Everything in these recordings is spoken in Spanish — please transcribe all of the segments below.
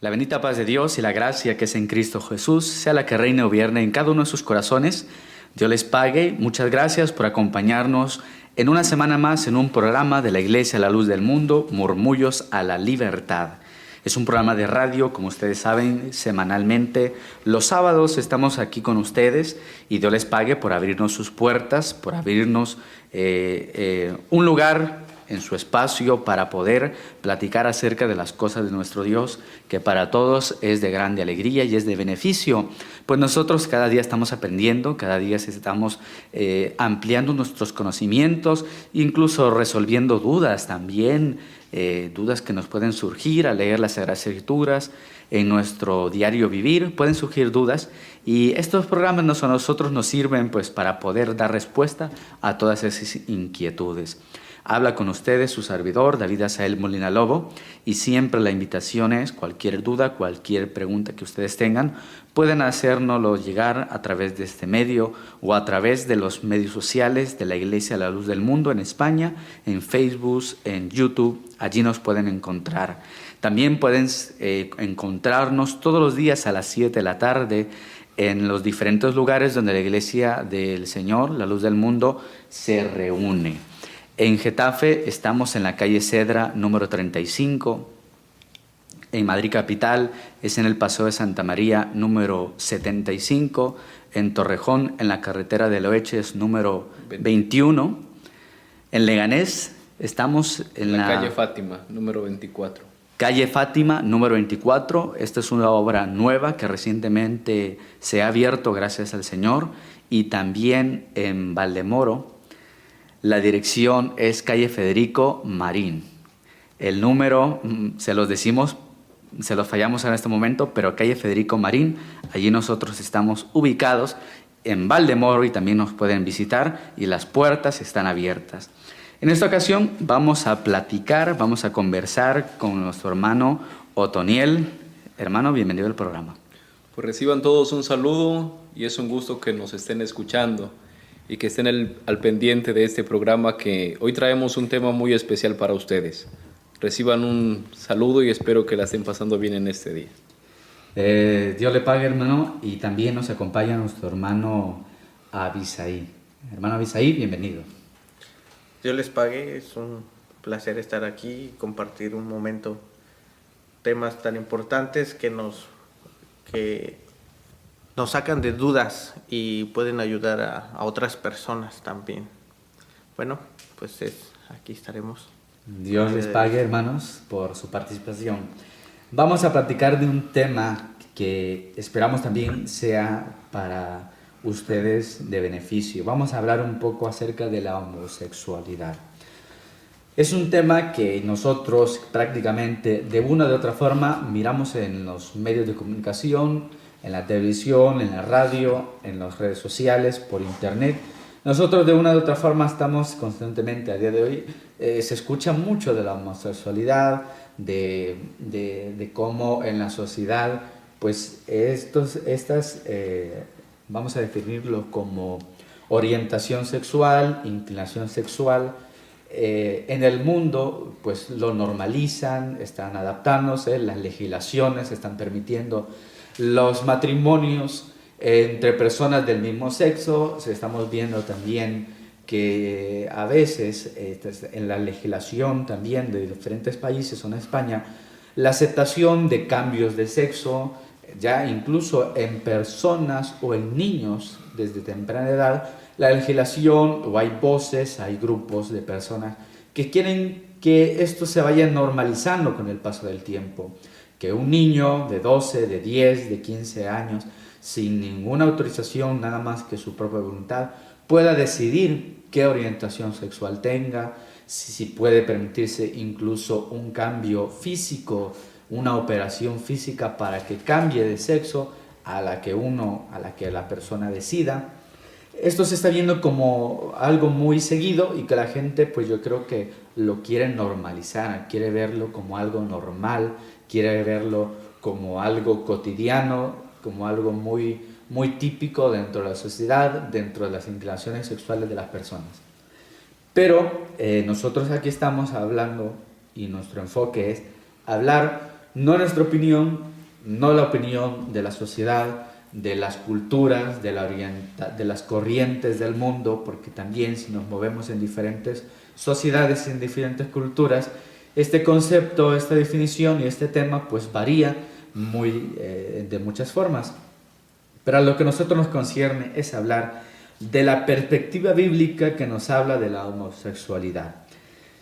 La bendita paz de Dios y la gracia que es en Cristo Jesús sea la que reine y gobierne en cada uno de sus corazones. Dios les pague. Muchas gracias por acompañarnos en una semana más en un programa de la Iglesia a la Luz del Mundo, Murmullos a la Libertad. Es un programa de radio, como ustedes saben, semanalmente. Los sábados estamos aquí con ustedes y Dios les pague por abrirnos sus puertas, por abrirnos un lugar en su espacio para poder platicar acerca de las cosas de nuestro Dios, que para todos es de grande alegría y es de beneficio. Pues nosotros cada día estamos aprendiendo, cada día estamos ampliando nuestros conocimientos, incluso resolviendo dudas también, dudas que nos pueden surgir al leer las Sagradas Escrituras. En nuestro diario vivir pueden surgir dudas y estos programas a nosotros nos sirven pues para poder dar respuesta a todas esas inquietudes. Habla con ustedes su servidor, David Asael Molina Lobo, y siempre la invitación es, cualquier duda, cualquier pregunta que ustedes tengan, pueden hacérnoslo llegar a través de este medio o a través de los medios sociales de la Iglesia a la Luz del Mundo en España, en Facebook, en YouTube, allí nos pueden encontrar. También pueden encontrarnos todos los días a las 7 de la tarde en los diferentes lugares donde la Iglesia del Señor, la Luz del Mundo, se reúne. En Getafe estamos en la calle Cedra número 35. En Madrid capital es en el Paseo de Santa María número 75. En Torrejón, en la carretera de Loeches número 21. En Leganés estamos en la calle Fátima número 24. Calle Fátima número 24. Esta es una obra nueva que recientemente se ha abierto gracias al Señor. Y también en Valdemoro. La dirección es calle Federico Marín. El número, se los decimos, se los fallamos en este momento, pero calle Federico Marín, allí nosotros estamos ubicados en Valdemoro y también nos pueden visitar y las puertas están abiertas. En esta ocasión vamos a platicar, vamos a conversar con nuestro hermano Otoniel. Hermano, bienvenido al programa. Pues reciban todos un saludo y es un gusto que nos estén escuchando y que estén al pendiente de este programa, que hoy traemos un tema muy especial para ustedes. Reciban un saludo y espero que la estén pasando bien en este día. Dios le pague, hermano, y también nos acompaña nuestro hermano Abisaí. Hermano Abisaí, bienvenido. Dios les pague, es un placer estar aquí y compartir un momento, temas tan importantes que nos sacan de dudas y pueden ayudar a otras personas también. Bueno, pues aquí estaremos. Dios les pague, hermanos, por su participación. Vamos a platicar de un tema que esperamos también sea para ustedes de beneficio. Vamos a hablar un poco acerca de la homosexualidad. Es un tema que nosotros prácticamente de una u otra forma miramos en los medios de comunicación, en la televisión, en la radio, en las redes sociales, por internet. Nosotros de una u otra forma estamos constantemente a día de hoy, se escucha mucho de la homosexualidad, de cómo en la sociedad, pues vamos a definirlo como orientación sexual, inclinación sexual, en el mundo pues lo normalizan, están adaptándose, las legislaciones están permitiendo los matrimonios entre personas del mismo sexo. Estamos viendo también que a veces en la legislación también de diferentes países o en España, la aceptación de cambios de sexo, ya incluso en personas o en niños desde temprana edad, la legislación, o hay voces, hay grupos de personas que quieren que esto se vaya normalizando con el paso del tiempo. Que un niño de 12, de 10, de 15 años, sin ninguna autorización, nada más que su propia voluntad, pueda decidir qué orientación sexual tenga, si puede permitirse incluso un cambio físico, una operación física para que cambie de sexo a la que la persona decida. Esto se está viendo como algo muy seguido y que la gente, pues yo creo que lo quiere normalizar, quiere verlo como algo normal, quiere verlo como algo cotidiano, como algo muy, muy típico dentro de la sociedad, dentro de las inclinaciones sexuales de las personas. Pero nosotros aquí estamos hablando y nuestro enfoque es hablar no nuestra opinión, no la opinión de la sociedad, de las culturas, de las corrientes del mundo, porque también si nos movemos en diferentes sociedades, en diferentes culturas, este concepto, esta definición y este tema pues varía de muchas formas. Pero a lo que a nosotros nos concierne es hablar de la perspectiva bíblica que nos habla de la homosexualidad.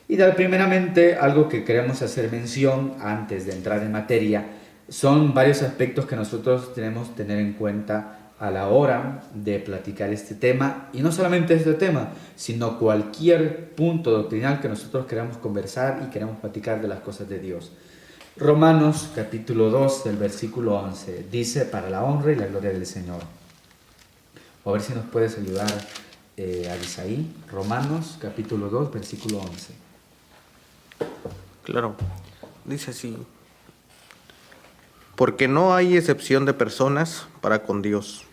Y primeramente, algo que queremos hacer mención antes de entrar en materia, son varios aspectos que nosotros tenemos que tener en cuenta a la hora de platicar este tema, y no solamente este tema, sino cualquier punto doctrinal que nosotros queramos conversar y queramos platicar de las cosas de Dios. Romanos capítulo 2, del versículo 11, dice: para la honra y la gloria del Señor. A ver si nos puedes ayudar, Abisaí. Romanos capítulo 2, versículo 11. Claro, dice así: porque no hay excepción de personas para con Dios.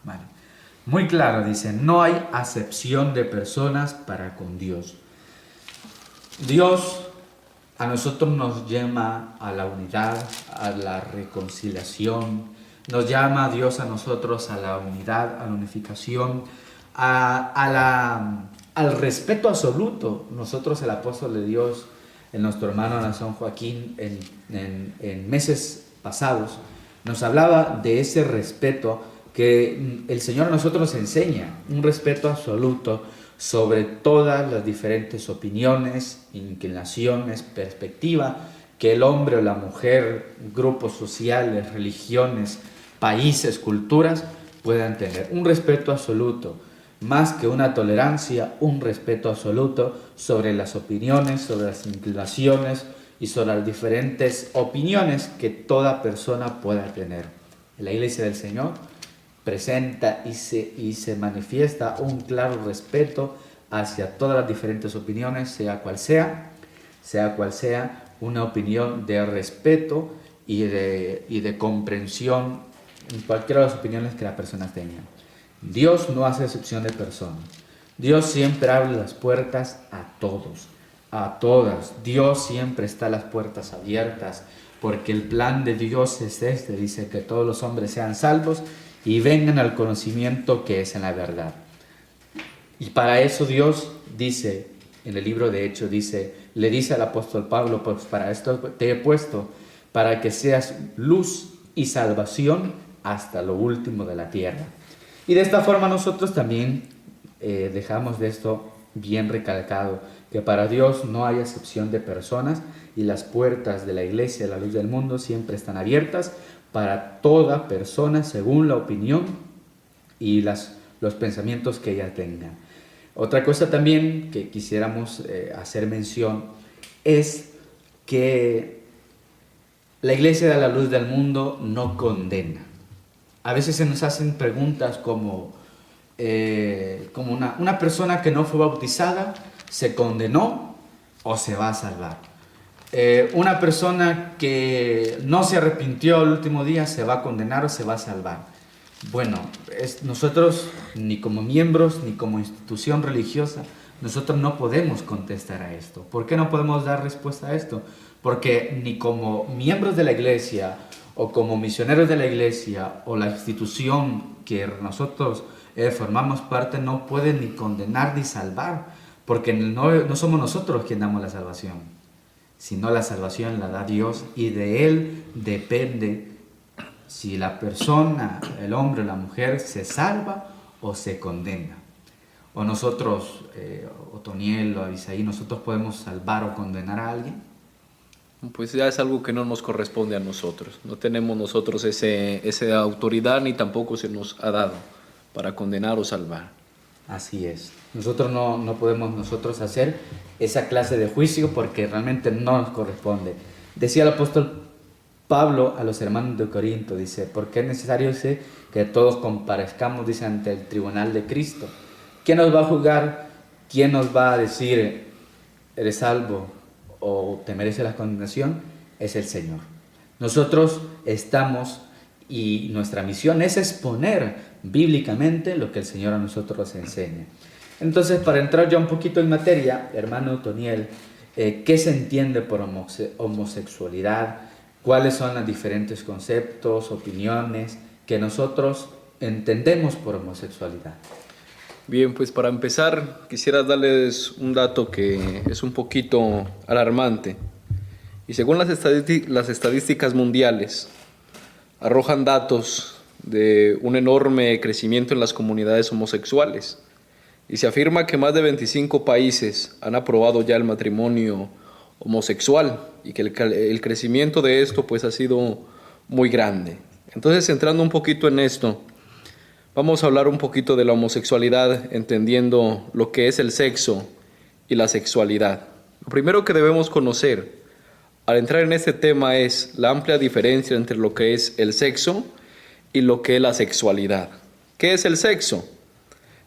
Vale. Muy claro, dice, no hay acepción de personas para con Dios. Dios a nosotros nos llama a la unidad, a la reconciliación, nos llama a Dios a nosotros a la unidad, a la unificación, al respeto absoluto. Nosotros, el apóstol de Dios, nuestro hermano San Joaquín, en meses pasados, nos hablaba de ese respeto que el Señor a nosotros nos enseña, un respeto absoluto sobre todas las diferentes opiniones, inclinaciones, perspectivas que el hombre o la mujer, grupos sociales, religiones, países, culturas puedan tener. Un respeto absoluto, más que una tolerancia, un respeto absoluto sobre las opiniones, sobre las inclinaciones y sobre las diferentes opiniones que toda persona pueda tener. En la Iglesia del Señor presenta y se manifiesta un claro respeto hacia todas las diferentes opiniones, sea cual sea una opinión de respeto y de comprensión en cualquiera de las opiniones que la persona tenga. Dios no hace excepción de personas. Dios siempre abre las puertas a todos, a todas. Dios siempre está las puertas abiertas, porque el plan de Dios es este, dice que todos los hombres sean salvos y vengan al conocimiento que es en la verdad. Y para eso Dios dice, en el libro de Hechos, le dice al apóstol Pablo: pues para esto te he puesto, para que seas luz y salvación hasta lo último de la tierra. Y de esta forma nosotros también dejamos de esto bien recalcado, que para Dios no hay excepción de personas y las puertas de la Iglesia de la Luz del Mundo siempre están abiertas para toda persona según la opinión y los pensamientos que ella tenga. Otra cosa también que quisiéramos hacer mención es que la Iglesia de la Luz del Mundo no condena. A veces se nos hacen preguntas como una persona que no fue bautizada, ¿se condenó o se va a salvar? Una persona que no se arrepintió el último día, ¿se va a condenar o se va a salvar? Bueno, nosotros ni como miembros ni como institución religiosa, nosotros no podemos contestar a esto. ¿Por qué no podemos dar respuesta a esto? Porque ni como miembros de la Iglesia o como misioneros de la Iglesia o la institución que nosotros formamos parte no puede ni condenar ni salvar, porque no somos nosotros quienes damos la salvación, sino la salvación la da Dios, y de Él depende si la persona, el hombre o la mujer, se salva o se condena. O nosotros, Otoniel o Abisaí, nosotros podemos salvar o condenar a alguien. Pues ya es algo que no nos corresponde a nosotros. No tenemos nosotros esa autoridad, ni tampoco se nos ha dado para condenar o salvar. Así es. Nosotros no podemos nosotros hacer esa clase de juicio porque realmente no nos corresponde. Decía el apóstol Pablo a los hermanos de Corinto, dice: porque es necesario que todos comparezcamos, dice, ante el tribunal de Cristo. ¿Quién nos va a juzgar? ¿Quién nos va a decir eres salvo o te merece la condenación? Es el Señor. Nosotros estamos, y nuestra misión es exponer bíblicamente lo que el Señor a nosotros nos enseña. Entonces, para entrar ya un poquito en materia, hermano Toniel, ¿qué se entiende por homosexualidad? cuáles son los diferentes conceptos, opiniones que nosotros entendemos por homosexualidad. Bien, pues para empezar quisiera darles un dato que es un poquito alarmante. Y según las estadísticas mundiales, arrojan datos de un enorme crecimiento en las comunidades homosexuales. Y se afirma que más de 25 países han aprobado ya el matrimonio homosexual y que el crecimiento de esto pues ha sido muy grande. Entonces, entrando un poquito en esto, vamos a hablar un poquito de la homosexualidad, entendiendo lo que es el sexo y la sexualidad. Lo primero que debemos conocer al entrar en este tema es la amplia diferencia entre lo que es el sexo y lo que es la sexualidad. ¿Qué es el sexo?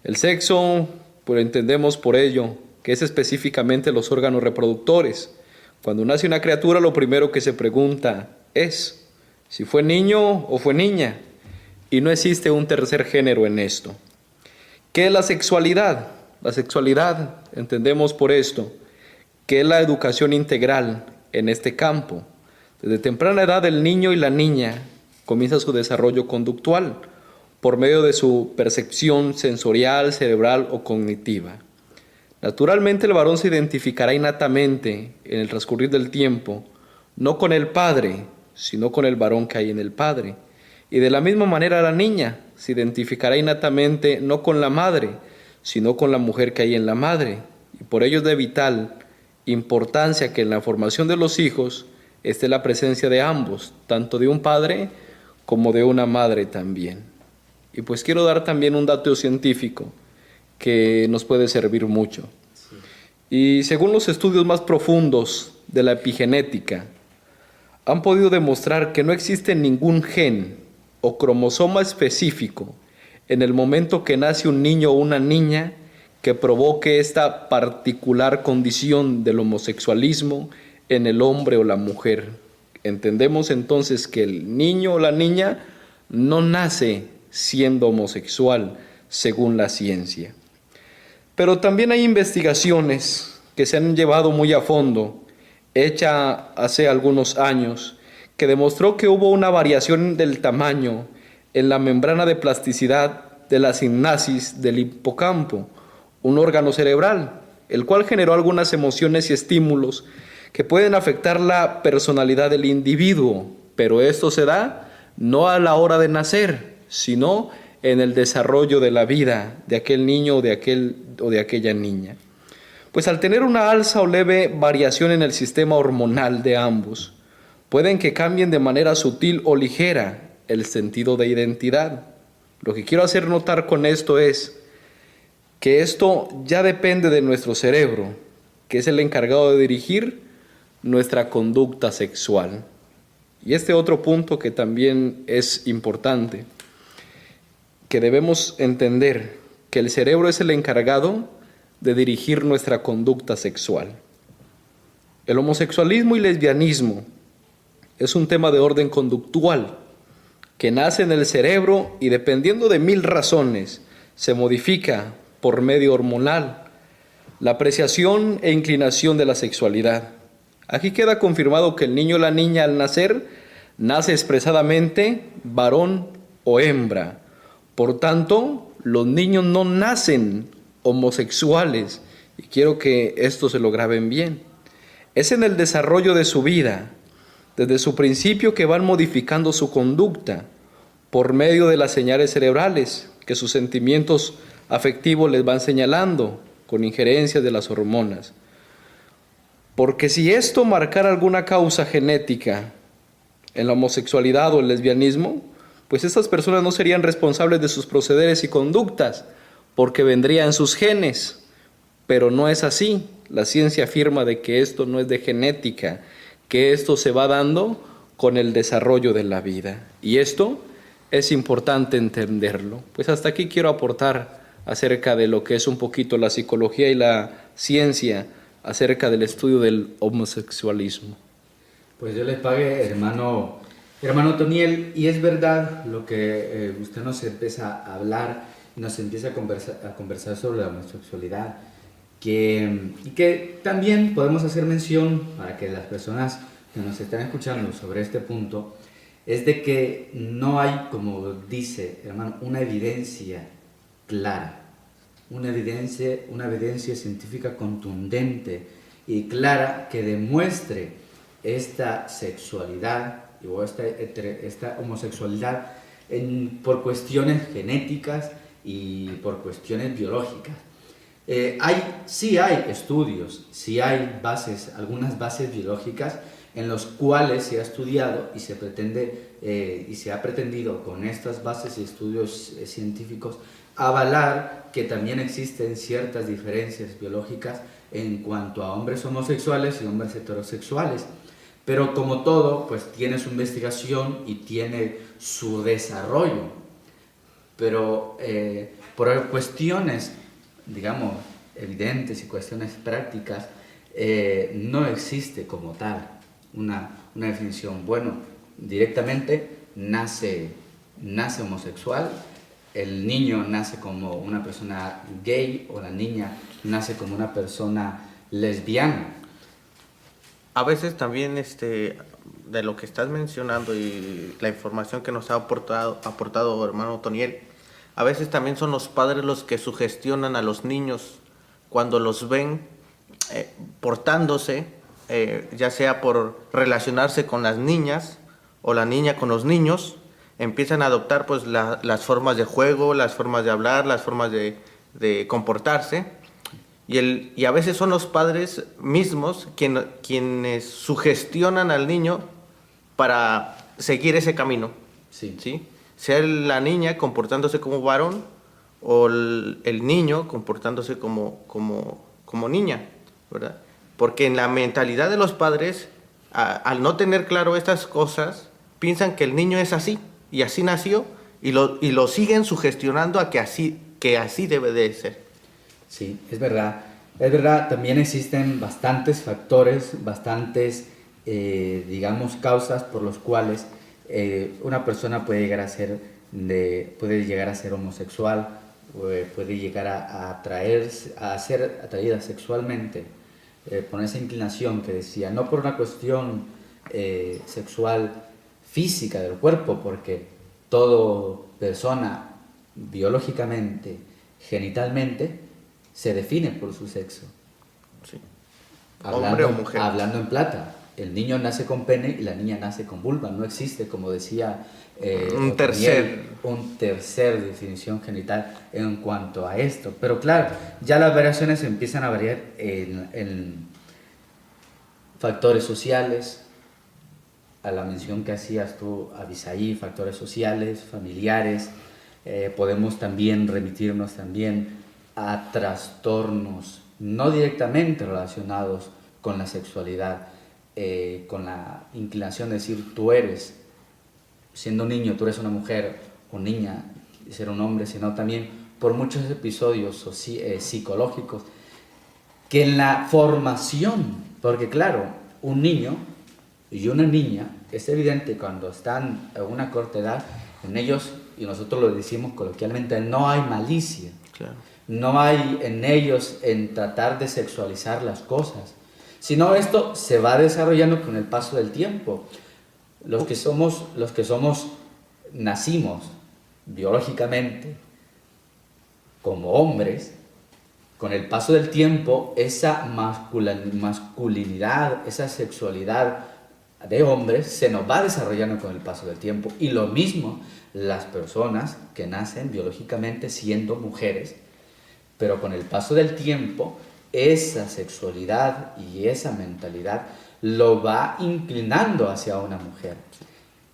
El sexo, pues entendemos por ello, que es específicamente los órganos reproductores. Cuando nace una criatura, lo primero que se pregunta es si fue niño o fue niña, y no existe un tercer género en esto. ¿Qué es la sexualidad? La sexualidad, entendemos por esto, que es la educación integral en este campo. Desde temprana edad el niño y la niña comienza su desarrollo conductual por medio de su percepción sensorial, cerebral o cognitiva. Naturalmente el varón se identificará innatamente en el transcurrir del tiempo, no con el padre, sino con el varón que hay en el padre. Y de la misma manera la niña se identificará innatamente no con la madre, sino con la mujer que hay en la madre. Y por ello es de vital importancia que en la formación de los hijos esté la presencia de ambos, tanto de un padre como de una madre también. Y pues quiero dar también un dato científico que nos puede servir mucho. Sí. Y según los estudios más profundos de la epigenética, han podido demostrar que no existe ningún gen o cromosoma específico en el momento que nace un niño o una niña que provoque esta particular condición del homosexualismo en el hombre o la mujer. Entendemos entonces que el niño o la niña no nace siendo homosexual, según la ciencia. Pero también hay investigaciones que se han llevado muy a fondo, hecha hace algunos años, que demostró que hubo una variación del tamaño en la membrana de plasticidad de la sinapsis del hipocampo, un órgano cerebral, el cual generó algunas emociones y estímulos que pueden afectar la personalidad del individuo, pero esto se da no a la hora de nacer, sino en el desarrollo de la vida de aquel niño o de aquella niña. Pues al tener una alza o leve variación en el sistema hormonal de ambos, pueden que cambien de manera sutil o ligera el sentido de identidad. Lo que quiero hacer notar con esto es que esto ya depende de nuestro cerebro, que es el encargado de dirigir nuestra conducta sexual. Y este otro punto que también es importante, que debemos entender que el cerebro es el encargado de dirigir nuestra conducta sexual. El homosexualismo y lesbianismo es un tema de orden conductual que nace en el cerebro y dependiendo de 1000 razones se modifica por medio hormonal la apreciación e inclinación de la sexualidad. Aquí queda confirmado que el niño o la niña al nacer nace expresadamente varón o hembra. Por tanto, los niños no nacen homosexuales, y quiero que esto se lo graben bien. Es en el desarrollo de su vida, desde su principio, que van modificando su conducta por medio de las señales cerebrales que sus sentimientos afectivos les van señalando con injerencias de las hormonas. Porque si esto marcara alguna causa genética en la homosexualidad o el lesbianismo, pues estas personas no serían responsables de sus procederes y conductas, porque vendría en sus genes. Pero no es así. La ciencia afirma de que esto no es de genética, que esto se va dando con el desarrollo de la vida. Y esto es importante entenderlo. Pues hasta aquí quiero aportar acerca de lo que es un poquito la psicología y la ciencia acerca del estudio del homosexualismo. Pues Dios les pague, hermano Toniel, y es verdad lo que usted nos empieza a hablar, nos empieza a conversar sobre la homosexualidad, y que también podemos hacer mención para que las personas que nos están escuchando sobre este punto es de que no hay, como dice hermano, una evidencia clara, una evidencia científica contundente y clara que demuestre esta sexualidad o esta homosexualidad por cuestiones genéticas y por cuestiones biológicas. Sí hay estudios, sí hay algunas bases biológicas en los cuales se ha estudiado y se pretende y se ha pretendido con estas bases y estudios científicos avalar que también existen ciertas diferencias biológicas en cuanto a hombres homosexuales y hombres heterosexuales. Pero como todo, pues tiene su investigación y tiene su desarrollo. Pero por cuestiones, digamos, evidentes y cuestiones prácticas, no existe como tal una definición. Bueno, directamente nace homosexual, el niño nace como una persona gay o la niña nace como una persona lesbiana. A veces también de lo que estás mencionando y la información que nos ha aportado hermano Toniel, a veces también son los padres los que sugestionan a los niños cuando los ven portándose, ya sea por relacionarse con las niñas o la niña con los niños, empiezan a adoptar pues las formas de juego, las formas de hablar, las formas de comportarse. Y a veces son los padres mismos quienes sugestionan al niño para seguir ese camino. Sí. ¿Sí? Sea la niña comportándose como varón o el niño comportándose como niña, ¿verdad? Porque en la mentalidad de los padres, al no tener claro estas cosas, piensan que el niño es así y así nació y lo siguen sugestionando a que así debe de ser. Sí, es verdad. Es verdad, también existen bastantes factores, digamos, causas por los cuales una persona puede llegar a ser homosexual, puede llegar a ser atraída sexualmente por esa inclinación que decía, no por una cuestión sexual física del cuerpo, porque toda persona biológicamente, genitalmente, se define por su sexo. Sí. Hombre o Hablando, mujer. hablando en plata, el niño nace con pene y la niña nace con vulva. No existe, como decía un tercer definición genital en cuanto a esto. Pero claro, ya las variaciones empiezan a variar en factores sociales, a la mención que hacías tú, Abisaí, factores sociales, familiares. Podemos también remitirnos también a trastornos no directamente relacionados con la sexualidad, con la inclinación de decir tú eres, siendo un niño, tú eres una mujer o niña, ser un hombre, sino también por muchos episodios psicológicos que en la formación, porque claro, un niño y una niña, es evidente cuando están a una corta edad, en ellos, y nosotros lo decimos coloquialmente, no hay malicia. Claro. No hay en ellos en tratar de sexualizar las cosas, sino esto se va desarrollando con el paso del tiempo. Los que nacimos biológicamente como hombres, con el paso del tiempo, esa masculinidad, esa sexualidad de hombres se nos va desarrollando con el paso del tiempo. Y lo mismo las personas que nacen biológicamente siendo mujeres, pero con el paso del tiempo, esa sexualidad y esa mentalidad lo va inclinando hacia una mujer.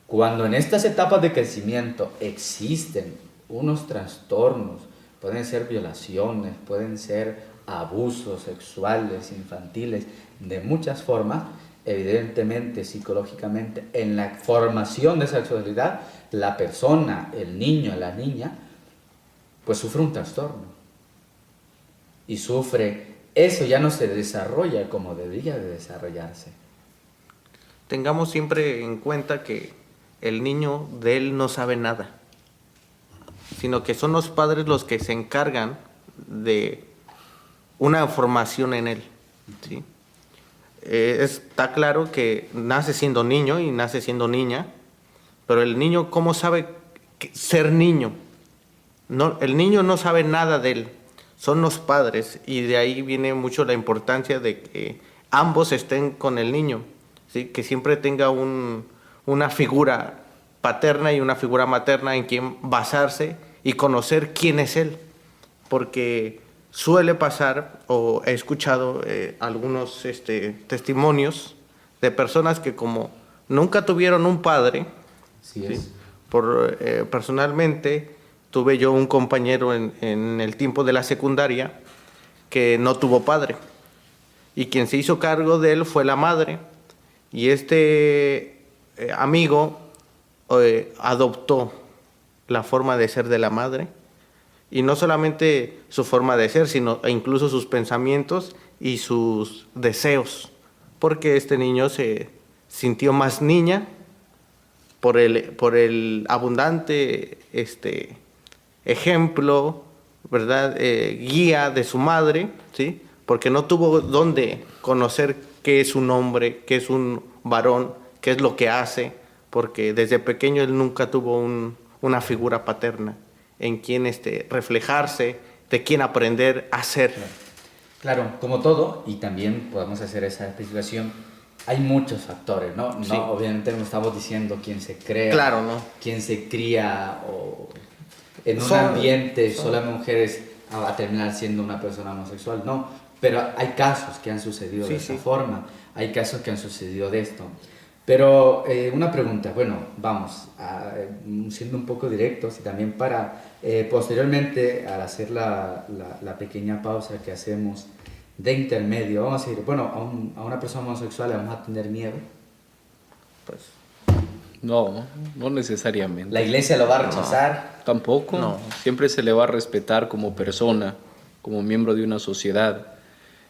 Cuando en estas etapas de crecimiento existen unos trastornos, pueden ser violaciones, pueden ser abusos sexuales, infantiles, de muchas formas, evidentemente, psicológicamente, en la formación de esa sexualidad, la persona, el niño, la niña, pues sufre un trastorno. Y eso ya no se desarrolla como debería de desarrollarse. Tengamos siempre en cuenta que el niño de él no sabe nada, sino que son los padres los que se encargan de una formación en él, ¿sí? está claro que nace siendo niño y nace siendo niña, pero el niño, ¿cómo sabe ser niño? No, el niño no sabe nada de él, son los padres, y de ahí viene mucho la importancia de que ambos estén con el niño, ¿sí? Que siempre tenga una figura paterna y una figura materna en quien basarse y conocer quién es él, porque suele pasar, o he escuchado algunos testimonios de personas que como nunca tuvieron un padre, Sí ¿sí? es. Personalmente tuve yo un compañero en el tiempo de la secundaria que no tuvo padre, y quien se hizo cargo de él fue la madre, y amigo adoptó la forma de ser de la madre, y no solamente su forma de ser, sino incluso sus pensamientos y sus deseos, porque este niño se sintió más niña por el abundante ejemplo, ¿verdad? Guía de su madre, ¿sí? Porque no tuvo dónde conocer qué es un hombre, qué es un varón, qué es lo que hace, porque desde pequeño él nunca tuvo una figura paterna en quien reflejarse, de quien aprender a ser. Claro, como todo, y también podemos hacer esa especificación, hay muchos factores, ¿no? Sí. No, obviamente no estamos diciendo quién se crea, Claro, ¿no? quién se cría, o en un Son- ambiente son- solo mujeres va a terminar siendo una persona homosexual, no. Pero hay casos que han sucedido Sí, de esta sí. forma, hay casos que han sucedido de esto. Pero una pregunta, bueno, vamos, siendo un poco directos y también para posteriormente, al hacer la pequeña pausa que hacemos de intermedio, vamos a decir, bueno, a una persona homosexual le vamos a tener miedo. Pues, No, no necesariamente. La iglesia lo va a rechazar. Tampoco. No. Siempre se le va a respetar como persona, como miembro de una sociedad,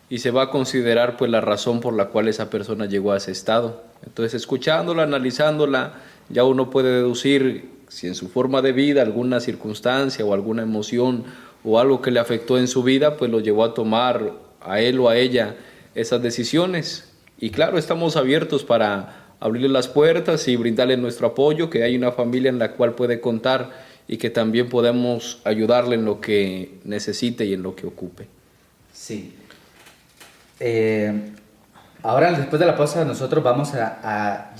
y se va a considerar pues la razón por la cual esa persona llegó a ese estado. Entonces, escuchándola, analizándola, ya uno puede deducir si en su forma de vida alguna circunstancia o alguna emoción o algo que le afectó en su vida, pues lo llevó a tomar a él o a ella esas decisiones. Y claro, estamos abiertos para abrirle las puertas y brindarle nuestro apoyo, que hay una familia en la cual puede contar y que también podemos ayudarle en lo que necesite y en lo que ocupe. Sí. Ahora, después de la pausa, nosotros vamos a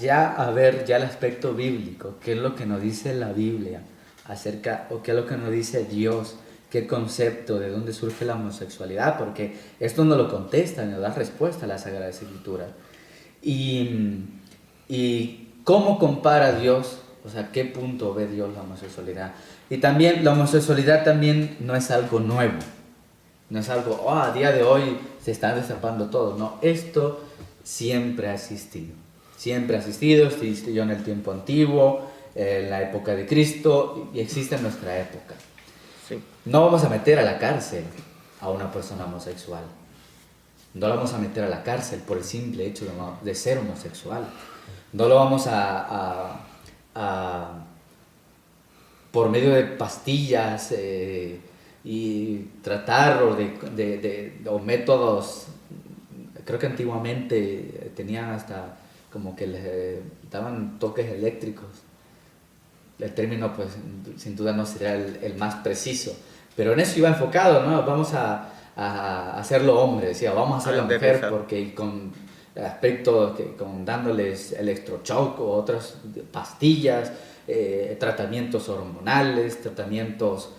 ver ya el aspecto bíblico, qué es lo que nos dice la Biblia acerca, o qué es lo que nos dice Dios, qué concepto, de dónde surge la homosexualidad, porque esto nos lo contesta, nos da respuesta a la Sagrada Escritura. Y cómo compara Dios, o sea, qué punto ve Dios la homosexualidad. Y también la homosexualidad también no es algo nuevo. No es algo, a día de hoy se están destapando todo. No, esto siempre ha existido. Siempre ha existió en el tiempo antiguo, en la época de Cristo, y existe en nuestra época. sí. No vamos a meter a la cárcel a una persona homosexual. No lo vamos a meter a la cárcel por el simple hecho de ser homosexual. No lo vamos por medio de pastillas y tratar o métodos. Creo que antiguamente tenían hasta como que les daban toques eléctricos. El término pues sin duda no sería el más preciso, pero en eso iba enfocado, ¿no? Vamos a hacerlo hombre, decía, vamos a hacerlo mujer, porque con aspectos con dándoles electroshock o otras pastillas, tratamientos hormonales, tratamientos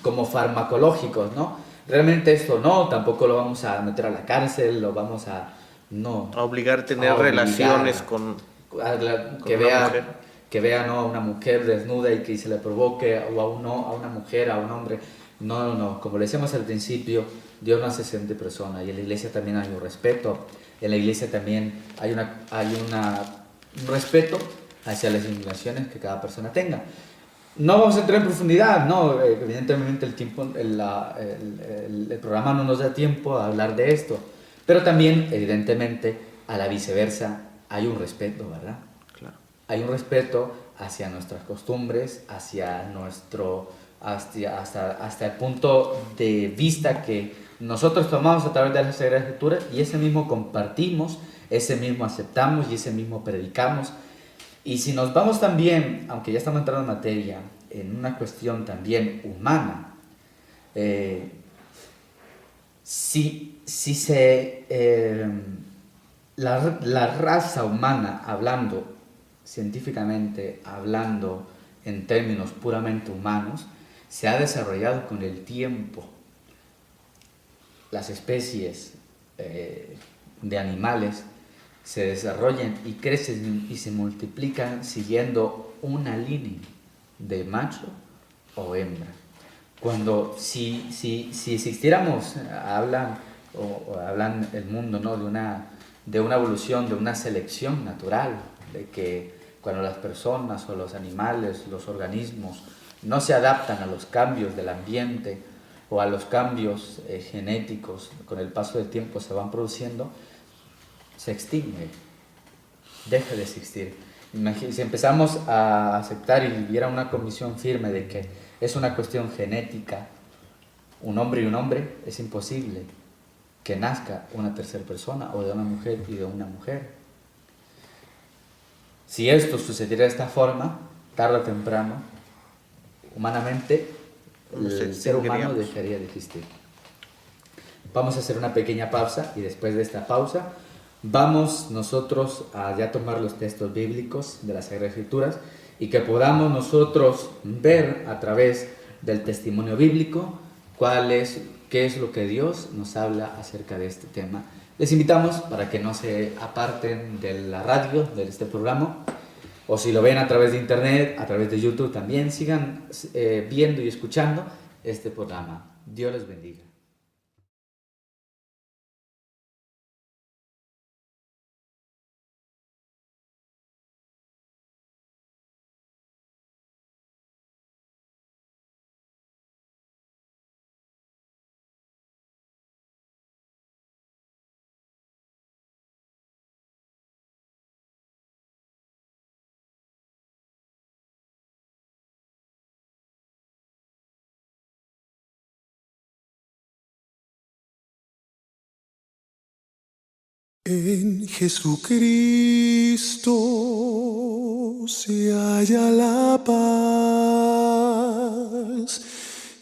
como farmacológicos, ¿no? Realmente esto no, tampoco lo vamos a meter a la cárcel, lo vamos a Obligar a tener relaciones con que una vea mujer. que vea, ¿no?, a una mujer desnuda y que se le provoque, o a una mujer, a un hombre. No, como le decíamos al principio, Dios no hace excepción de persona, y en la iglesia también hay un respeto, en la iglesia también hay un respeto hacia las inclinaciones que cada persona tenga. No vamos a entrar en profundidad, no, evidentemente el programa no nos da tiempo a hablar de esto, pero también, evidentemente, a la viceversa, hay un respeto, ¿verdad? Claro. Hay un respeto hacia nuestras costumbres, hasta el punto de vista que nosotros tomamos a través de la Sagrada Escritura y ese mismo compartimos, ese mismo aceptamos y ese mismo predicamos. Y si nos vamos también, aunque ya estamos entrando en materia, en una cuestión también humana, la raza humana, hablando científicamente, hablando en términos puramente humanos, se ha desarrollado con el tiempo. Las especies de animales se desarrollan y crecen y se multiplican siguiendo una línea de macho o hembra. Cuando si existiéramos, hablan el mundo, ¿no?, de una evolución, de una selección natural, de que cuando las personas o los animales, los organismos no se adaptan a los cambios del ambiente o a los cambios genéticos, con el paso del tiempo se van produciendo, se extingue, deja de existir. Si empezamos a aceptar y hubiera una convicción firme de que es una cuestión genética, un hombre y un hombre, es imposible que nazca una tercera persona, o de una mujer y de una mujer. Si esto sucediera de esta forma, tarde o temprano, humanamente, el ser humano dejaría de existir. Vamos a hacer una pequeña pausa y después de esta pausa vamos nosotros a ya tomar los textos bíblicos de las Sagradas Escrituras y que podamos nosotros ver a través del testimonio bíblico qué es lo que Dios nos habla acerca de este tema. Les invitamos para que no se aparten de la radio, de este programa, o si lo ven a través de internet, a través de YouTube también, sigan viendo y escuchando este programa. Dios les bendiga. En Jesucristo se halla la paz,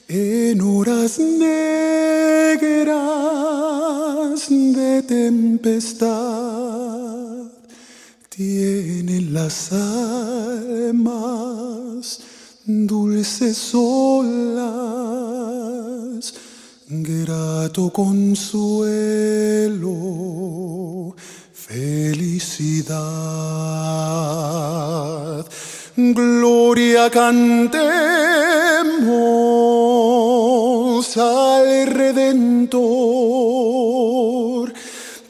en horas negras de tempestad, tienen las almas dulces olas, grato consuelo, felicidad. Gloria cantemos al Redentor,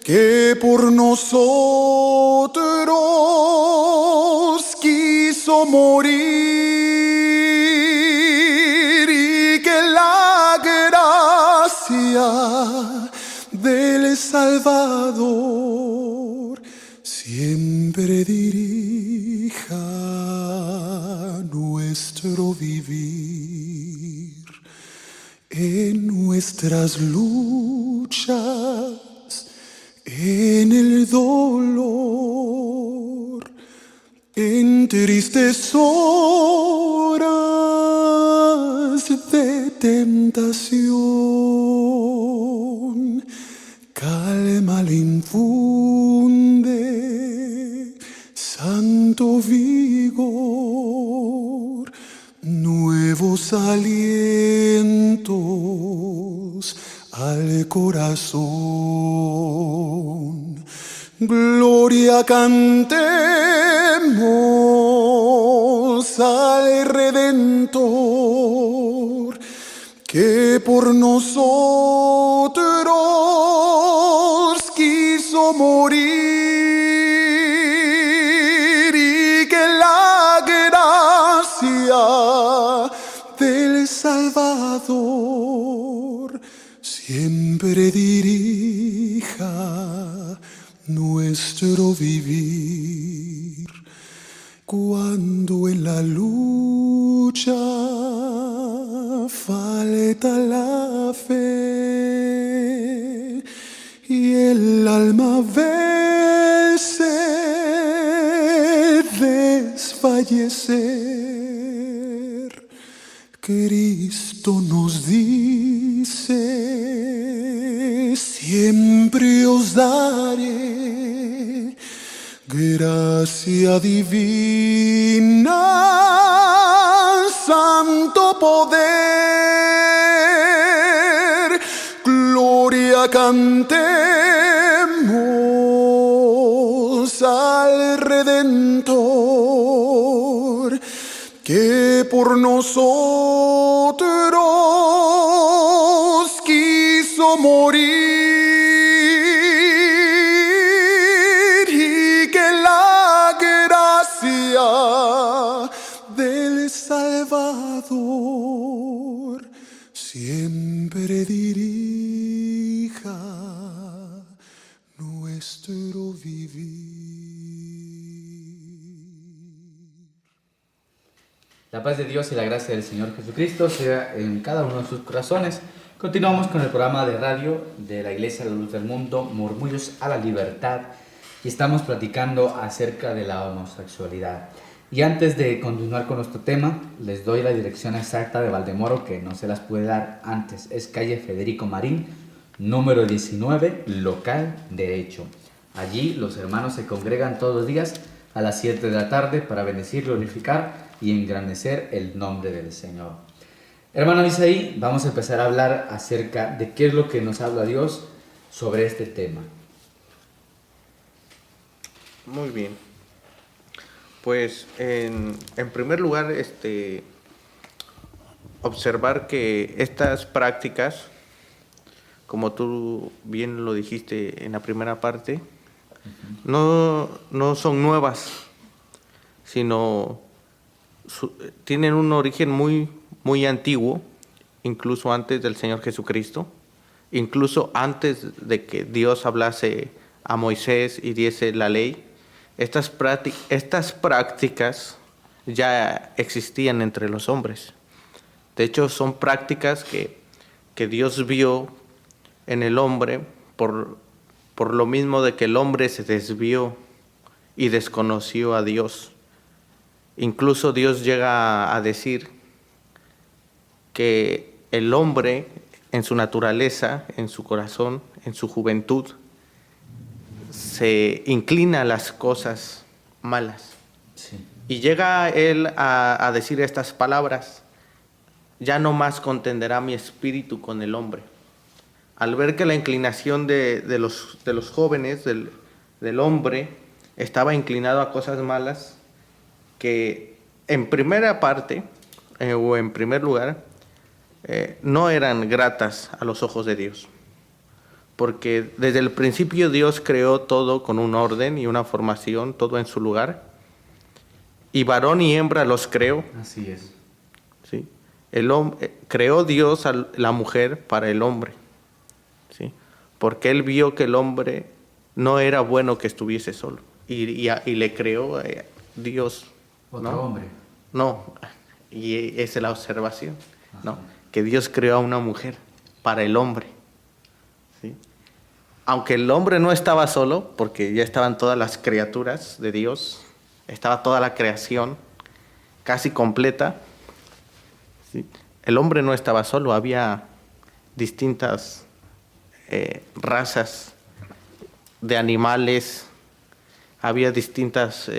que por nosotros quiso morir, y que la gracia del Salvador siempre dirija nuestro vivir. En nuestras luchas, en el dolor, en tristes horas de tentación, calma le infunde santo vigor, nuevos alientos al corazón. Gloria cantemos al Redentor, que por nosotros quiso morir, y que la gracia del Salvador siempre dirija nuestro vivir. Cuando en la lucha falta la fe, alma vence desfallecer, Cristo nos dice: siempre os daré gracia divina, santo poder, gloria cantemos al Redentor, que por nosotros quiso morir, y que la gracia del Salvador siempre dirija nuestro vivir. La paz de Dios y la gracia del Señor Jesucristo sea en cada uno de sus corazones. Continuamos con el programa de radio de la Iglesia La Luz del Mundo, Murmullos a la Libertad, y estamos platicando acerca de la homosexualidad. Y antes de continuar con nuestro tema, les doy la dirección exacta de Valdemoro, que no se las puede dar antes. Es calle Federico Marín, número 19, local derecho. Allí los hermanos se congregan todos los días a las 7 de la tarde para bendecir, glorificar y engrandecer el nombre del Señor. Hermano Isaí, vamos a empezar a hablar acerca de qué es lo que nos habla Dios sobre este tema. Muy bien. Pues en primer lugar, observar que estas prácticas, como tú bien lo dijiste en la primera parte, no son nuevas, sino tienen un origen muy antiguo, incluso antes del Señor Jesucristo, incluso antes de que Dios hablase a Moisés y diese la ley. Estas prácticas ya existían entre los hombres. De hecho, son prácticas que Dios vio en el hombre por lo mismo de que el hombre se desvió y desconoció a Dios. Incluso Dios llega a decir que el hombre, en su naturaleza, en su corazón, en su juventud, se inclina a las cosas malas. Sí. Y llega él a decir estas palabras: ya no más contenderá mi espíritu con el hombre. Al ver que la inclinación de los jóvenes, del hombre, estaba inclinado a cosas malas, que en primera parte, o en primer lugar, no eran gratas a los ojos de Dios. Porque desde el principio Dios creó todo con un orden y una formación, todo en su lugar. Y varón y hembra los creó. Así es. ¿Sí? Creó Dios a la mujer para el hombre. ¿Sí? Porque Él vio que el hombre no era bueno que estuviese solo. Y le creó Dios. ¿Otro hombre? No, y esa es la observación. ¿No? Que Dios creó a una mujer para el hombre. ¿Sí? Aunque el hombre no estaba solo, porque ya estaban todas las criaturas de Dios, estaba toda la creación casi completa, ¿sí? El hombre no estaba solo, había distintas razas de animales, había distintas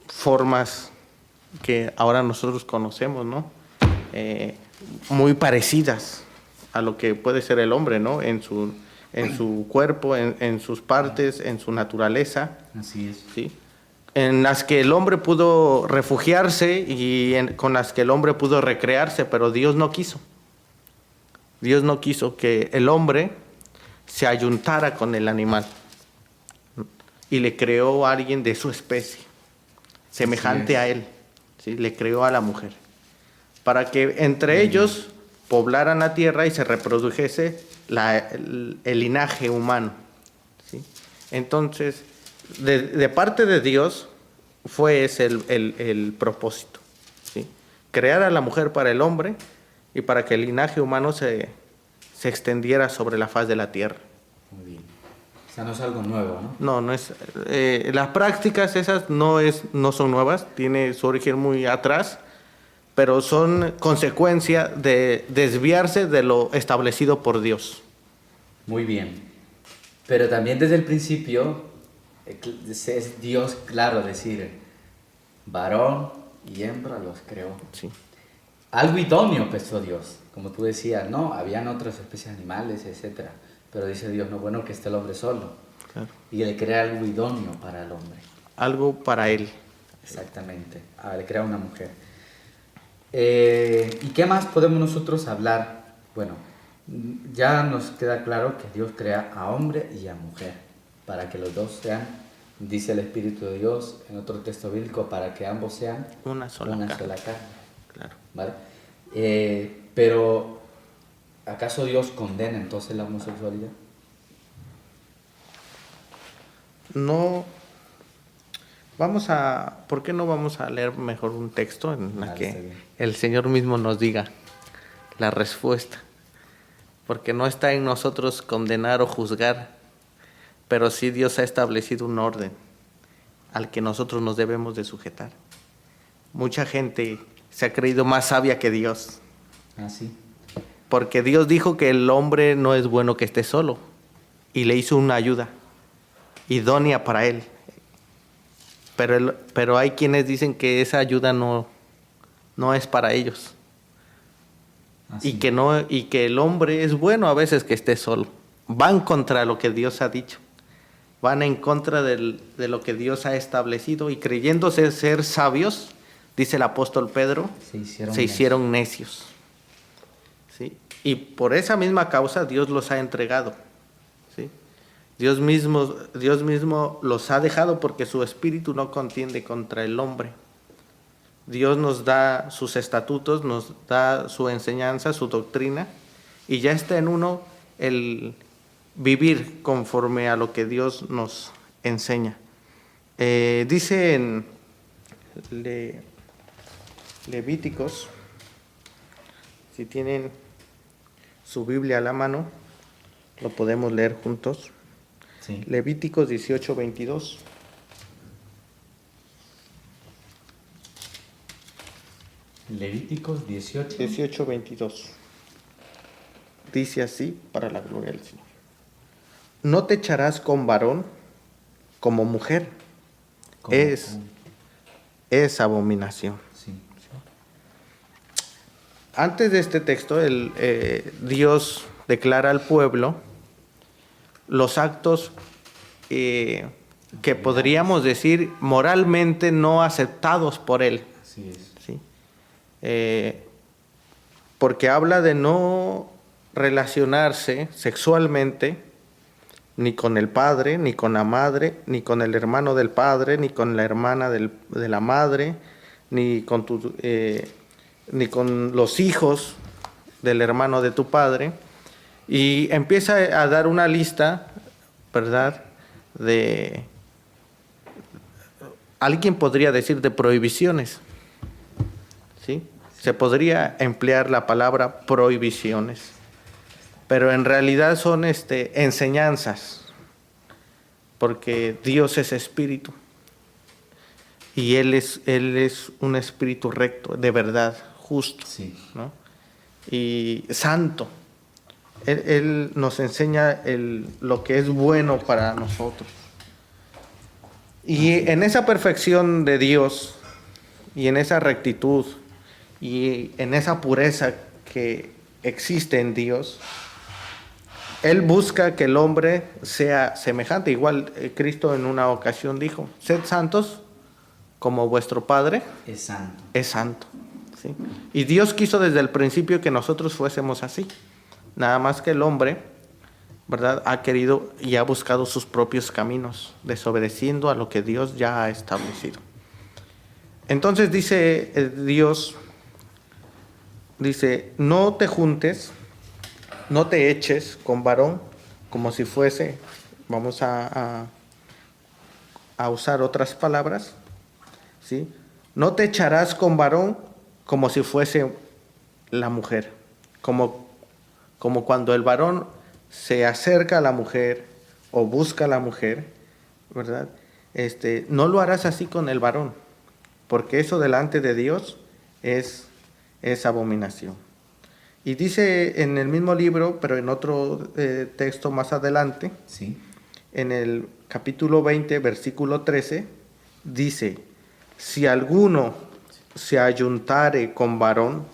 formas que ahora nosotros conocemos, ¿no? Muy parecidas a lo que puede ser el hombre, ¿no? En su cuerpo, en sus partes, en su naturaleza. Así es. ¿Sí? En las que el hombre pudo refugiarse y con las que el hombre pudo recrearse, pero Dios no quiso. Dios no quiso que el hombre se ayuntara con el animal. Y le creó a alguien de su especie, semejante a él. ¿Sí? Le creó a la mujer, para que entre ellos poblaran la tierra y se reprodujese el linaje humano. ¿Sí? Entonces, de parte de Dios fue ese el propósito. ¿Sí? Crear a la mujer para el hombre y para que el linaje humano se extendiera sobre la faz de la tierra. sea, no es algo nuevo, ¿no? No, no es. Las prácticas esas no son nuevas, tiene su origen muy atrás, pero son consecuencia de desviarse de lo establecido por Dios. Muy bien. Pero también desde el principio es Dios claro decir, varón y hembra los creó. Sí. Algo idóneo pensó Dios, como tú decías, ¿no? Habían otras especies animales, etcétera. Pero dice Dios, no, bueno, que esté el hombre solo. Claro. Y le crea algo idóneo para el hombre. Algo para él. Exactamente. Le crea una mujer. ¿Y qué más podemos nosotros hablar? Bueno, ya nos queda claro que Dios crea a hombre y a mujer, para que los dos sean, dice el Espíritu de Dios en otro texto bíblico, para que ambos sean Una sola carne. carne. Claro. ¿Vale? Pero, ¿acaso Dios condena entonces la homosexualidad? No. ¿Por qué no vamos a leer mejor un texto en la Vale, que está bien. el Señor mismo nos diga la respuesta? Porque no está en nosotros condenar o juzgar, pero sí Dios ha establecido un orden al que nosotros nos debemos de sujetar. Mucha gente se ha creído más sabia que Dios, Ah, sí. porque Dios dijo que el hombre no es bueno que esté solo y le hizo una ayuda idónea para él. Pero hay quienes dicen que esa ayuda no es para ellos. Ah, sí. Y que el hombre es bueno a veces que esté solo. Van contra lo que Dios ha dicho. Van en contra de lo que Dios ha establecido y creyéndose ser sabios, dice el apóstol Pedro, se hicieron necios. ¿Sí? Y por esa misma causa Dios los ha entregado. ¿Sí? Dios mismo los ha dejado porque su espíritu no contiende contra el hombre. Dios nos da sus estatutos, nos da su enseñanza, su doctrina, y ya está en uno el vivir conforme a lo que Dios nos enseña. Dice en Levíticos, si tienen su Biblia a la mano, lo podemos leer juntos. Sí. Levíticos 18:22. Levíticos 18. 18:22. Dice así para la gloria del Señor. No te echarás con varón como mujer. Es abominación. Sí. Antes de este texto, Dios declara al pueblo los actos que podríamos decir moralmente no aceptados por él. Así es. ¿Sí? Porque habla de no relacionarse sexualmente ni con el padre, ni con la madre, ni con el hermano del padre, ni con la hermana de la madre, ni con los hijos del hermano de tu padre. Y empieza a dar una lista, ¿verdad?, alguien podría decir de prohibiciones. ¿Sí? Se podría emplear la palabra prohibiciones, pero en realidad son enseñanzas, porque Dios es espíritu y Él es un espíritu recto, de verdad, justo, Sí. ¿no? Y santo. Él nos enseña lo que es bueno para nosotros. Y en esa perfección de Dios y en esa rectitud y en esa pureza que existe en Dios, Él busca que el hombre sea semejante. Igual Cristo en una ocasión dijo, sed santos como vuestro Padre Es santo. es santo. ¿Sí? Y Dios quiso desde el principio que nosotros fuésemos así. Nada más que el hombre, ¿verdad?, ha querido y ha buscado sus propios caminos, desobedeciendo a lo que Dios ya ha establecido. Entonces dice Dios, no te juntes, no te eches con varón como si fuese, vamos a usar otras palabras, ¿sí? No te echarás con varón como si fuese la mujer, como cuando el varón se acerca a la mujer o busca a la mujer, ¿verdad? No lo harás así con el varón, porque eso delante de Dios es abominación. Y dice en el mismo libro, pero en otro texto más adelante, Sí. en el capítulo 20, versículo 13, dice: si alguno se ayuntare con varón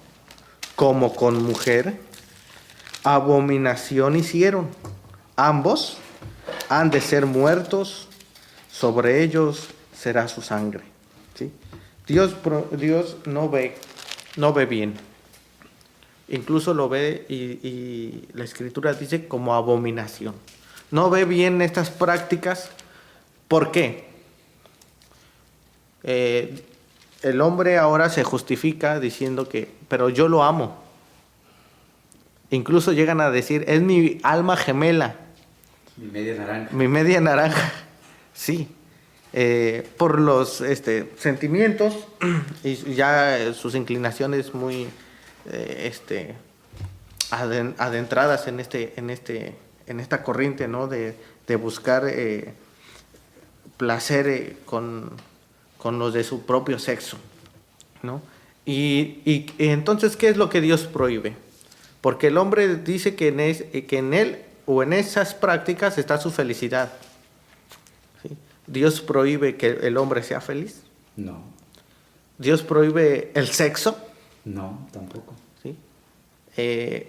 como con mujer, abominación hicieron. Ambos han de ser muertos, sobre ellos será su sangre. ¿Sí? Dios no ve bien. Incluso lo ve y la Escritura dice como abominación. No ve bien estas prácticas. ¿Por qué? El hombre ahora se justifica diciendo pero yo lo amo. Incluso llegan a decir, es mi alma gemela. Mi media naranja. Mi media naranja, sí. Por los sentimientos y ya sus inclinaciones muy adentradas en esta corriente, ¿no? de buscar placer con los de su propio sexo, ¿no? Y entonces, ¿qué es lo que Dios prohíbe? Porque el hombre dice que en él o en esas prácticas está su felicidad. ¿Sí? Dios prohíbe que el hombre sea feliz. No. Dios prohíbe el sexo. No, tampoco. ¿Sí?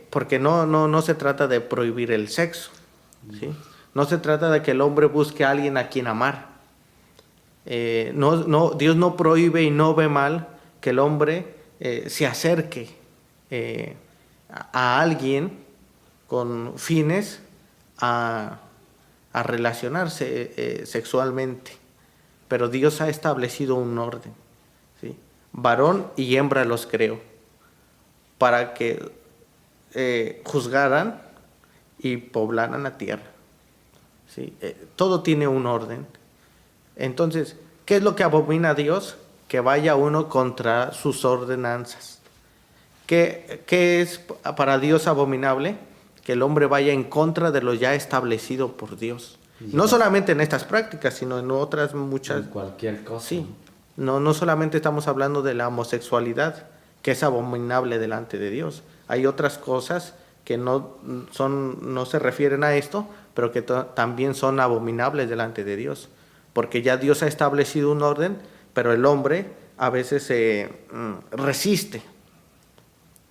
Porque no se trata de prohibir el sexo. ¿Sí? No se trata de que el hombre busque a alguien a quien amar. Dios no prohíbe y no ve mal que el hombre se acerque a alguien con fines a relacionarse sexualmente. Pero Dios ha establecido un orden. ¿Sí? Varón y hembra los creó para que juzgaran y poblaran la tierra. ¿Sí? Todo tiene un orden. Entonces, ¿qué es lo que abomina a Dios? Que vaya uno contra sus ordenanzas. ¿Qué es para Dios abominable? Que el hombre vaya en contra de lo ya establecido por Dios. No solamente en estas prácticas, sino en otras muchas. En cualquier cosa. Sí. No solamente estamos hablando de la homosexualidad, que es abominable delante de Dios. Hay otras cosas que no se refieren a esto, pero que también son abominables delante de Dios. Porque ya Dios ha establecido un orden, pero el hombre a veces resiste.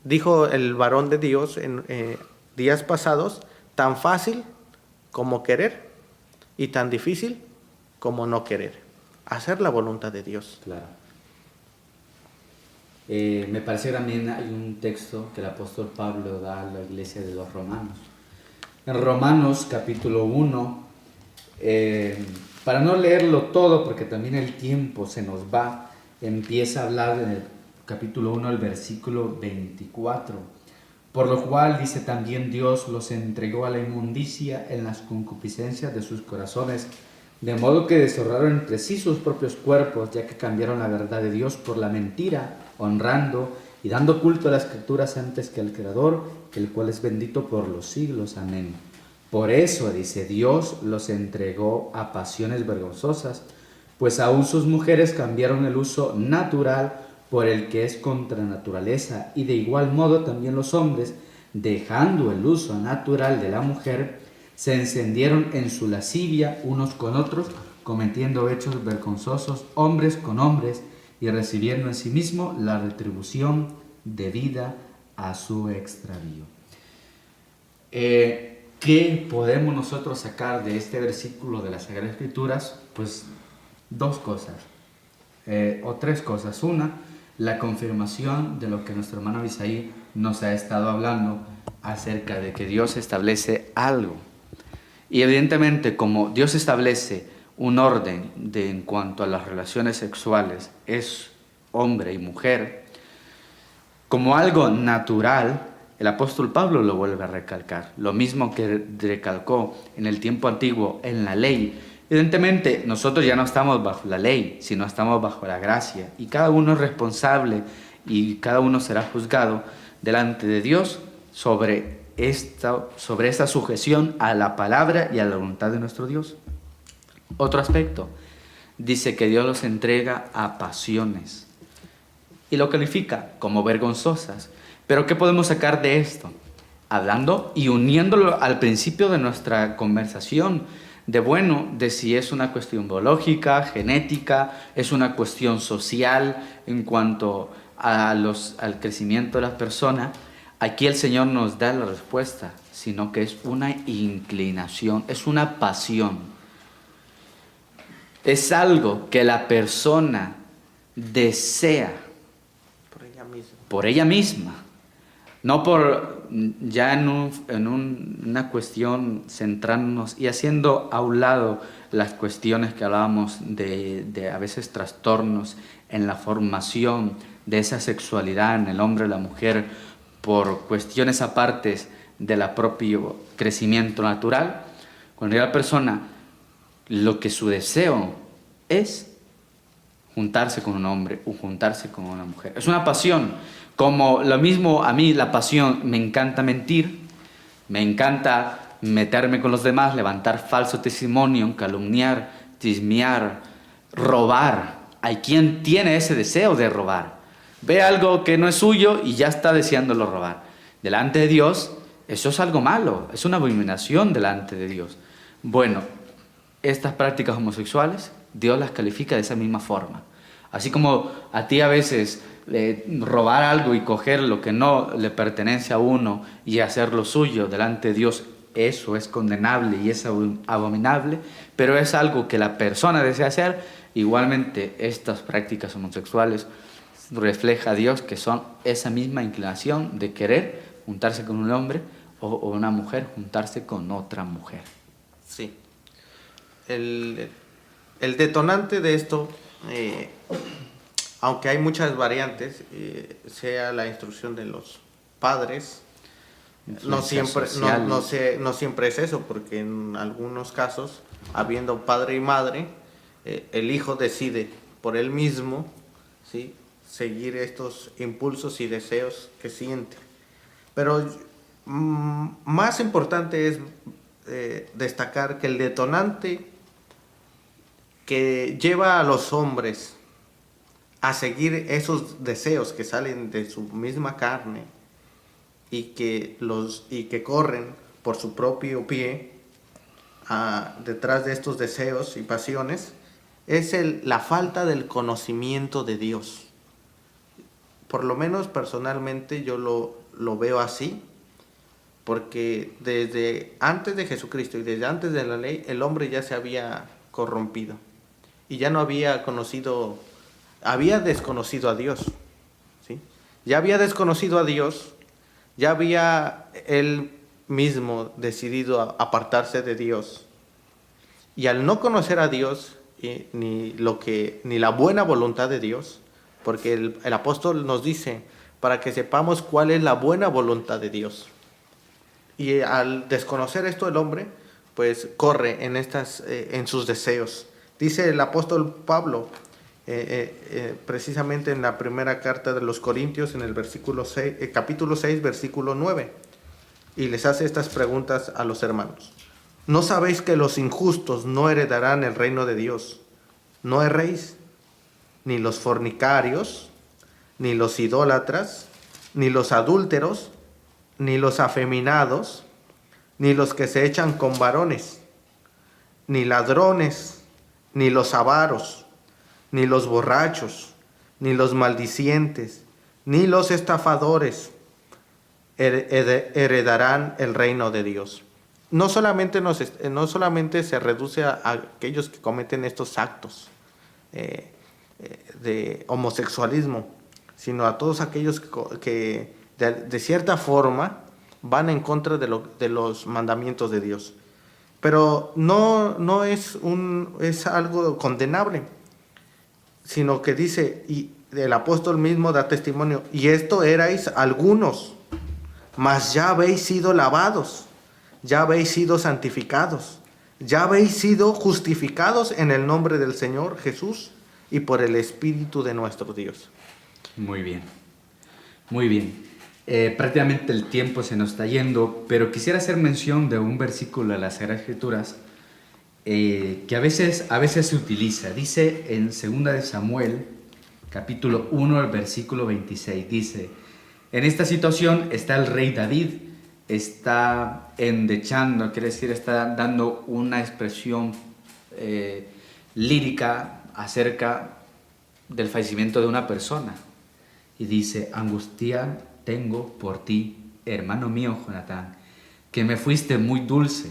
Dijo el varón de Dios en días pasados, tan fácil como querer y tan difícil como no querer. Hacer la voluntad de Dios. Claro. Me parece que también hay un texto que el apóstol Pablo da a la iglesia de los romanos. En Romanos capítulo 1, para no leerlo todo, porque también el tiempo se nos va, empieza a hablar en el capítulo 1, el versículo 24. Por lo cual, dice, también Dios los entregó a la inmundicia en las concupiscencias de sus corazones, de modo que deshonraron entre sí sus propios cuerpos, ya que cambiaron la verdad de Dios por la mentira, honrando y dando culto a las Escrituras antes que al Creador, el cual es bendito por los siglos. Amén. Por eso, dice, Dios los entregó a pasiones vergonzosas, pues aún sus mujeres cambiaron el uso natural por el que es contra naturaleza, y de igual modo también los hombres, dejando el uso natural de la mujer, se encendieron en su lascivia unos con otros, cometiendo hechos vergonzosos hombres con hombres, y recibiendo en sí mismo la retribución debida a su extravío. ¿Qué podemos nosotros sacar de este versículo de las Sagradas Escrituras? Pues dos cosas, o tres cosas. Una, la confirmación de lo que nuestro hermano Abisaí nos ha estado hablando acerca de que Dios establece algo. Y evidentemente, como Dios establece un orden en cuanto a las relaciones sexuales, es hombre y mujer, como algo natural, el apóstol Pablo lo vuelve a recalcar. Lo mismo que recalcó en el tiempo antiguo en la ley. Evidentemente, nosotros ya no estamos bajo la ley, sino estamos bajo la gracia. Y cada uno es responsable y cada uno será juzgado delante de Dios sobre sobre esta sujeción a la palabra y a la voluntad de nuestro Dios. Otro aspecto, dice que Dios los entrega a pasiones y lo califica como vergonzosas. Pero ¿qué podemos sacar de esto? Hablando y uniéndolo al principio de nuestra conversación, de si es una cuestión biológica, genética, es una cuestión social en cuanto al crecimiento de las personas. Aquí el Señor nos da la respuesta, sino que es una inclinación, es una pasión. Es algo que la persona desea por ella misma. No por ya una cuestión centrándonos y haciendo a un lado las cuestiones que hablábamos de a veces trastornos en la formación de esa sexualidad en el hombre y la mujer por cuestiones apartes del propio crecimiento natural. Cuando la persona lo que su deseo es juntarse con un hombre o juntarse con una mujer. Es una pasión. Como lo mismo a mí la pasión, me encanta mentir, me encanta meterme con los demás, levantar falso testimonio, calumniar, chismear, robar. Hay quien tiene ese deseo de robar. Ve algo que no es suyo y ya está deseándolo robar. Delante de Dios, eso es algo malo, es una abominación delante de Dios. Bueno, estas prácticas homosexuales, Dios las califica de esa misma forma. Así como a ti a veces robar algo y coger lo que no le pertenece a uno y hacerlo suyo delante de Dios, eso es condenable y es abominable, pero es algo que la persona desea hacer. Igualmente estas prácticas homosexuales refleja a Dios que son esa misma inclinación de querer juntarse con un hombre o una mujer juntarse con otra mujer. Sí. El detonante de esto, aunque hay muchas variantes, sea la instrucción de los padres, no siempre es eso, porque en algunos casos, habiendo padre y madre, el hijo decide por él mismo, ¿sí?, seguir estos impulsos y deseos que siente. Pero más importante es destacar que el detonante que lleva a los hombres a seguir esos deseos que salen de su misma carne y que corren por su propio pie detrás de estos deseos y pasiones es la falta del conocimiento de Dios. Por lo menos personalmente yo lo veo así, porque desde antes de Jesucristo y desde antes de la ley el hombre ya se había corrompido y ya no había había desconocido a Dios, ¿sí? Ya había desconocido a Dios, ya había él mismo decidido apartarse de Dios, y al no conocer a Dios ni la buena voluntad de Dios, porque el apóstol nos dice para que sepamos cuál es la buena voluntad de Dios, y al desconocer esto el hombre pues corre en sus deseos. Dice el apóstol Pablo precisamente en la primera carta de los Corintios, en el capítulo 6, versículo 9, y les hace estas preguntas a los hermanos. ¿No sabéis que los injustos no heredarán el reino de Dios? No erréis, ni los fornicarios, ni los idólatras, ni los adúlteros, ni los afeminados, ni los que se echan con varones, ni ladrones, ni los avaros, ni los borrachos, ni los maldicientes, ni los estafadores heredarán el reino de Dios. No solamente se reduce a aquellos que cometen estos actos de homosexualismo, sino a todos aquellos que de cierta forma van en contra de los mandamientos de Dios. Pero no es algo condenable, sino que dice, y el apóstol mismo da testimonio, y esto erais algunos, mas ya habéis sido lavados, ya habéis sido santificados, ya habéis sido justificados en el nombre del Señor Jesús y por el Espíritu de nuestro Dios. Muy bien, muy bien. Prácticamente el tiempo se nos está yendo, pero quisiera hacer mención de un versículo de las Sagradas Escrituras que a veces se utiliza. Dice en 2 de Samuel, capítulo 1, el versículo 26, dice: en esta situación está el rey David, está endechando, quiere decir, está dando una expresión lírica acerca del fallecimiento de una persona. Y dice: angustia tengo por ti, hermano mío Jonatán, que me fuiste muy dulce,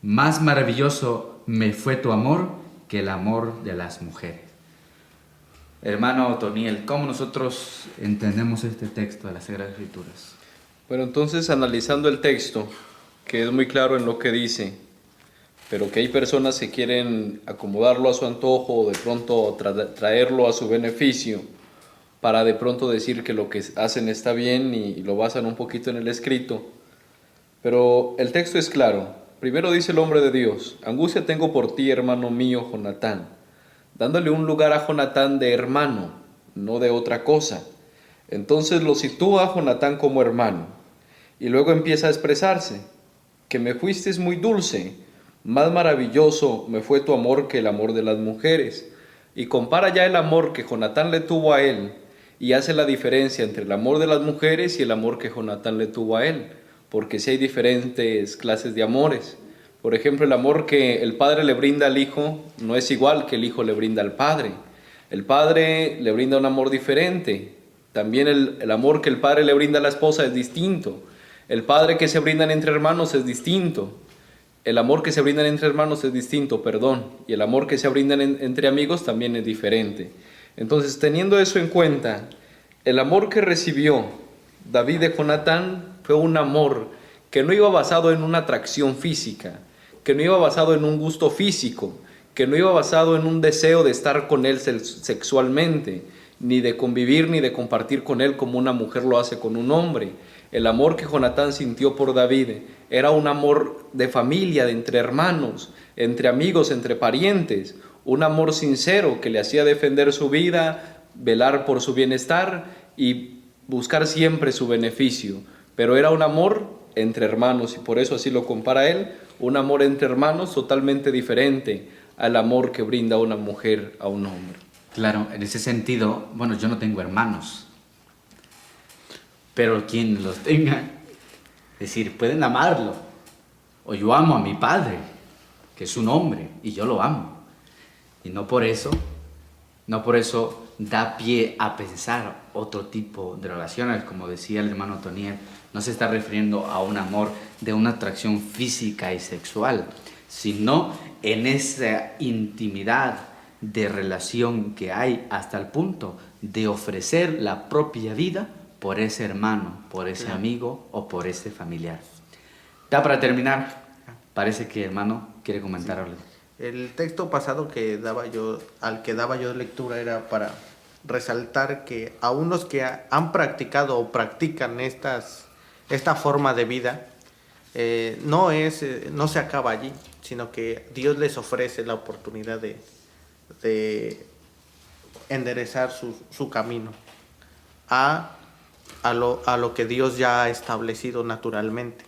más maravilloso me fue tu amor que el amor de las mujeres. Hermano Otoniel, ¿cómo nosotros entendemos este texto de las Sagradas Escrituras? Bueno, entonces analizando el texto, que es muy claro en lo que dice, pero que hay personas que quieren acomodarlo a su antojo o de pronto traerlo a su beneficio para de pronto decir que lo que hacen está bien y lo basan un poquito en el escrito. Pero el texto es claro. Primero dice el hombre de Dios: angustia tengo por ti, hermano mío Jonatán, dándole un lugar a Jonatán de hermano, no de otra cosa. Entonces lo sitúa a Jonatán como hermano y luego empieza a expresarse: que me fuiste muy dulce, más maravilloso me fue tu amor que el amor de las mujeres. Y compara ya el amor que Jonatán le tuvo a él y hace la diferencia entre el amor de las mujeres y el amor que Jonatán le tuvo a él, porque sí hay diferentes clases de amores. Por ejemplo, el amor que el padre le brinda al hijo no es igual que el hijo le brinda al padre. El padre le brinda un amor diferente. También el amor que el padre le brinda a la esposa es distinto. El padre que se brindan entre hermanos es distinto. El amor que se brindan entre hermanos es distinto, perdón. Y el amor que se brindan entre amigos también es diferente. Entonces, teniendo eso en cuenta, el amor que recibió David de Jonatán fue un amor que no iba basado en una atracción física, que no iba basado en un gusto físico, que no iba basado en un deseo de estar con él sexualmente, ni de convivir ni de compartir con él como una mujer lo hace con un hombre. El amor que Jonatán sintió por David era un amor de familia, de entre hermanos, entre amigos, entre parientes, un amor sincero que le hacía defender su vida, velar por su bienestar y buscar siempre su beneficio. Pero era un amor entre hermanos y por eso así lo compara él, un amor entre hermanos totalmente diferente al amor que brinda una mujer a un hombre. Claro, en ese sentido, bueno, yo no tengo hermanos, pero quien los tenga, es decir, pueden amarlo. O yo amo a mi padre, que es un hombre, y yo lo amo. Y no por eso da pie a pensar otro tipo de relaciones, como decía el hermano Toniel. No se está refiriendo a un amor de una atracción física y sexual, sino en esa intimidad de relación que hay hasta el punto de ofrecer la propia vida por ese hermano, por ese amigo o por ese familiar. Ya para terminar, parece que el hermano quiere comentar algo. El texto pasado al que daba yo lectura era para resaltar que a unos que han practicado o practican esta forma de vida, no se acaba allí, sino que Dios les ofrece la oportunidad de enderezar su camino a lo que Dios ya ha establecido naturalmente.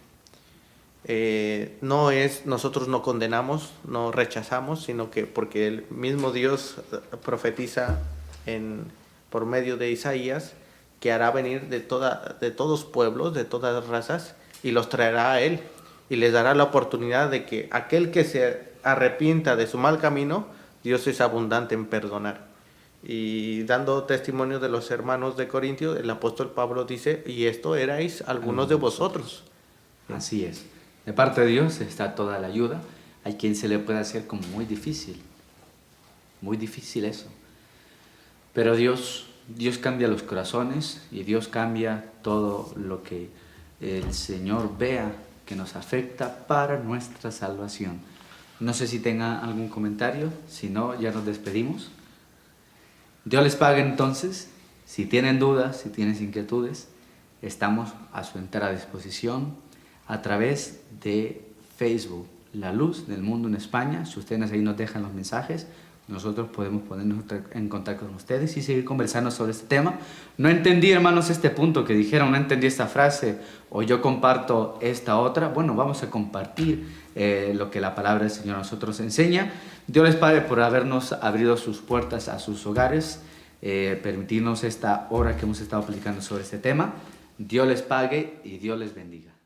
Nosotros no condenamos, no rechazamos, sino que porque el mismo Dios profetiza por medio de Isaías que hará venir de todos pueblos, de todas razas, y los traerá a Él, y les dará la oportunidad de que aquel que se arrepienta de su mal camino, Dios es abundante en perdonar. Y dando testimonio de los hermanos de Corintio, el apóstol Pablo dice: y esto erais algunos de vosotros. Así es. De parte de Dios está toda la ayuda. Hay quien se le puede hacer como muy difícil eso. Pero Dios cambia los corazones y Dios cambia todo lo que el Señor vea que nos afecta para nuestra salvación. No sé si tenga algún comentario, si no, ya nos despedimos. Dios les pague entonces. Si tienen dudas, si tienen inquietudes, estamos a su entera disposición a través de Facebook, La Luz del Mundo en España. Si ustedes ahí nos dejan los mensajes, nosotros podemos ponernos en contacto con ustedes y seguir conversando sobre este tema. No entendí, hermanos, este punto que dijeron, no entendí esta frase, o yo comparto esta otra. Bueno, vamos a compartir lo que la palabra del Señor a nosotros enseña. Dios les pague por habernos abrido sus puertas a sus hogares, permitirnos esta hora que hemos estado aplicando sobre este tema. Dios les pague y Dios les bendiga.